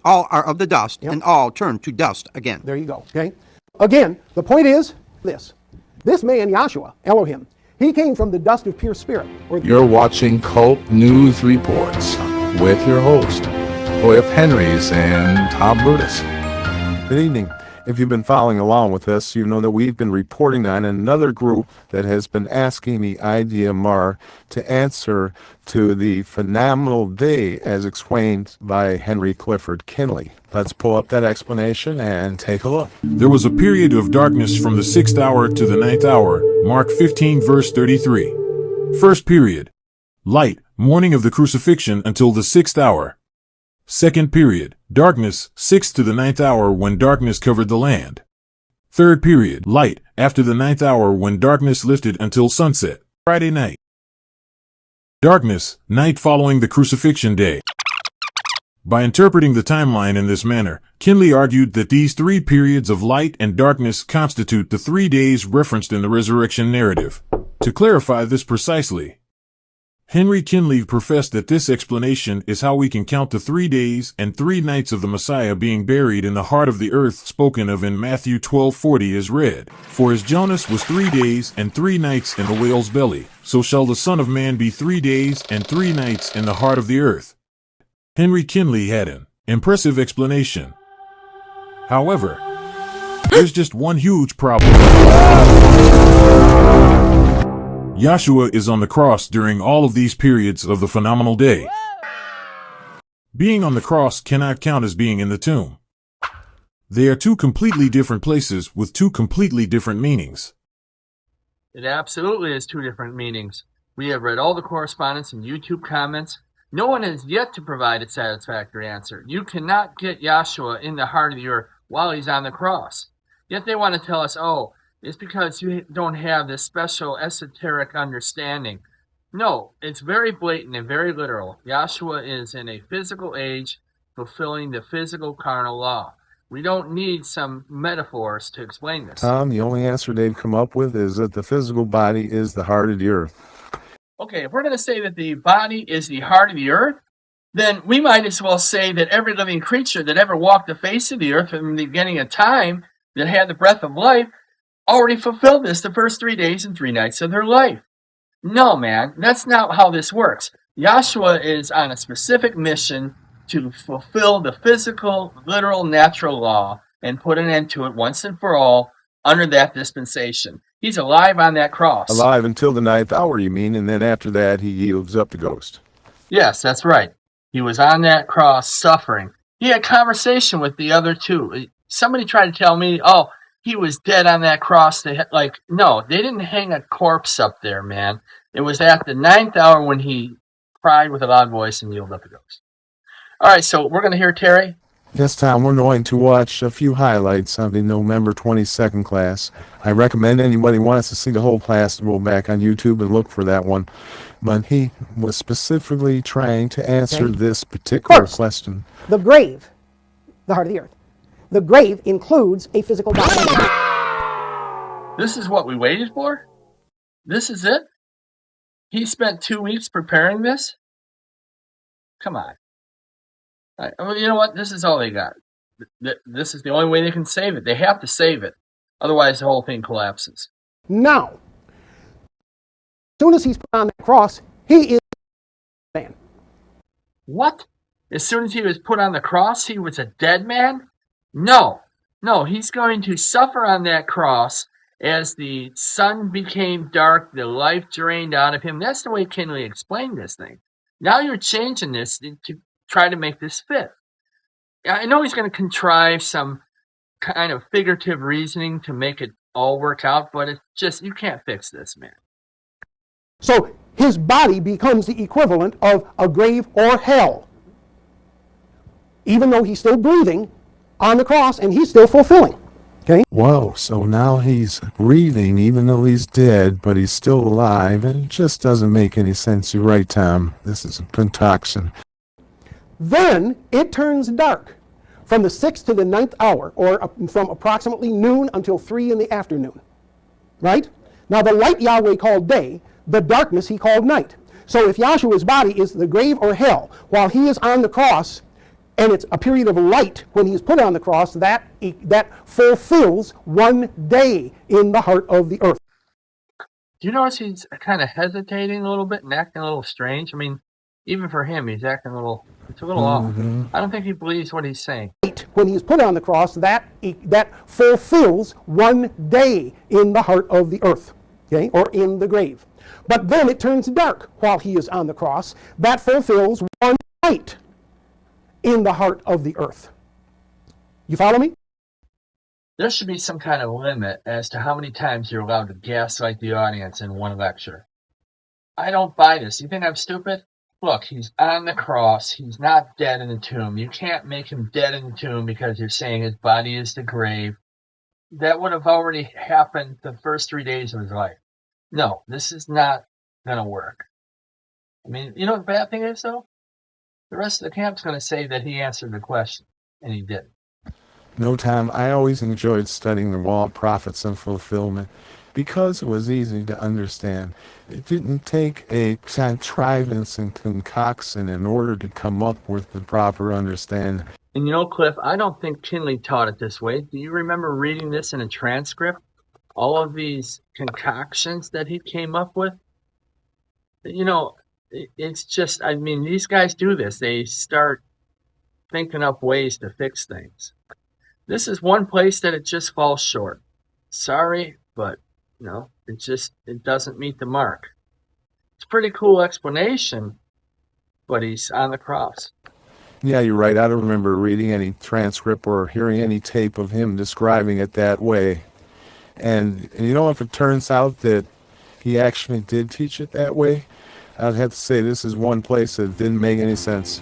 all are of the dust, and all turn to dust again. There you go, okay? Again, the point is this. This man, Yahshua, Elohim, he came from the dust of pure spirit. You're watching Cult News Reports with your host, Cliff Henrys and Tom Brutus. Good evening. If you've been following along with us, you know that we've been reporting on another group that has been asking the IDMR to answer to the phenomenal day as explained by Henry Clifford Kinley. Let's pull up that explanation and take a look. There was a period of darkness from the 6th hour to the 9th hour, Mark 15 verse 33. First period, light, morning of the crucifixion until the 6th hour. Second period, darkness, 6th to the 9th hour when darkness covered the land. Third period, light, after the 9th hour when darkness lifted until sunset. Friday night. Darkness, night following the crucifixion day. By interpreting the timeline in this manner, Kinley argued that these three periods of light and darkness constitute the 3 days referenced in the resurrection narrative. To clarify this precisely, Henry Kinley professed that this explanation is how we can count the 3 days and 3 nights of the Messiah being buried in the heart of the earth spoken of in Matthew 12:40 as read. For as Jonas was 3 days and 3 nights in the whale's belly, so shall the Son of Man be 3 days and 3 nights in the heart of the earth. Henry Kinley had an impressive explanation. However, there's just one huge problem. Yahshua is on the cross during all of these periods of the phenomenal day. Being on the cross cannot count as being in the tomb. They are two completely different places with two completely different meanings. It absolutely is two different meanings. We have read all the correspondence and YouTube comments. No one has yet to provide a satisfactory answer. You cannot get Yahshua in the heart of the earth while he's on the cross. Yet they want to tell us, oh, it's because you don't have this special esoteric understanding. No, it's very blatant and very literal. Yahshua is in a physical age fulfilling the physical carnal law. We don't need some metaphors to explain this. Tom, the only answer they've come up with is that the physical body is the heart of the earth. Okay, if we're going to say that the body is the heart of the earth, then we might as well say that every living creature that ever walked the face of the earth from the beginning of time that had the breath of life already fulfilled this the first 3 days and 3 nights of their life. No, man, that's not how this works. Yahshua is on a specific mission to fulfill the physical, literal, natural law and put an end to it once and for all under that dispensation. He's alive on that cross. Alive until the 9th hour, you mean, and then after that he yields up the ghost. Yes, that's right. He was on that cross suffering. He had conversation with the other two. Somebody tried to tell me, oh, he was dead on that cross. No, they didn't hang a corpse up there, man. It was at the 9th hour when he cried with a loud voice and yielded up the ghost. All right, so we're going to hear Terry. This time we're going to watch a few highlights of the November 22nd class. I recommend anybody who wants to see the whole class to go back on YouTube and look for that one. But he was specifically trying to answer this particular question. The grave, the heart of the earth. The grave includes a physical body. This is what we waited for? This is it? He spent 2 weeks preparing this? Come on. Well, you know what? This is all they got. This is the only way they can save it. They have to save it. Otherwise, the whole thing collapses. Now, as soon as he's put on the cross, he is a man. What? As soon as he was put on the cross, he was a dead man? No, he's going to suffer on that cross as the sun became dark, the life drained out of him. That's the way Kinley explained this thing. Now you're changing this to try to make this fit. I know he's going to contrive some kind of figurative reasoning to make it all work out, but it's just, you can't fix this, man. So his body becomes the equivalent of a grave or hell. Even though he's still breathing on the cross and he's still fulfilling. Okay? Whoa, so now he's breathing even though he's dead, but he's still alive, and it just doesn't make any sense. You're right, Tom. This is a concoction. Then it turns dark from the 6th to the 9th hour, or from approximately noon until 3 in the afternoon. Right? Now the light Yahweh called day, the darkness he called night. So if Yahshua's body is the grave or hell, while he is on the cross, And it's a period of light when he's put on the cross that fulfills 1 day in the heart of the earth. Do you notice he's kind of hesitating a little bit and acting a little strange? I mean, even for him, he's acting it's a little off. I don't think he believes what he's saying. When he's put on the cross that fulfills 1 day in the heart of the earth, okay, or in the grave. But then it turns dark while he is on the cross. That fulfills 1 night in the heart of the earth. You follow me? There should be some kind of limit as to how many times you're allowed to gaslight the audience in one lecture. I don't buy this. You think I'm stupid? Look, he's on the cross. He's not dead in the tomb. You can't make him dead in the tomb because you're saying his body is the grave. That would have already happened the first 3 days of his life. No, this is not going to work. I mean, you know what the bad thing is, though? The rest of the camp's going to say that he answered the question, and he didn't. No, Tom, I always enjoyed studying the law of prophets and fulfillment because it was easy to understand. It didn't take a contrivance and concoction in order to come up with the proper understanding. And you know, Cliff, I don't think Kinley taught it this way. Do you remember reading this in a transcript? All of these concoctions that he came up with? You know, it's just, I mean, these guys do this. They start thinking up ways to fix things. This is one place that it just falls short. Sorry, but, you know, it doesn't meet the mark. It's a pretty cool explanation, but he's on the cross. Yeah, you're right. I don't remember reading any transcript or hearing any tape of him describing it that way. And you know, if it turns out that he actually did teach it that way, I'd have to say this is one place that didn't make any sense.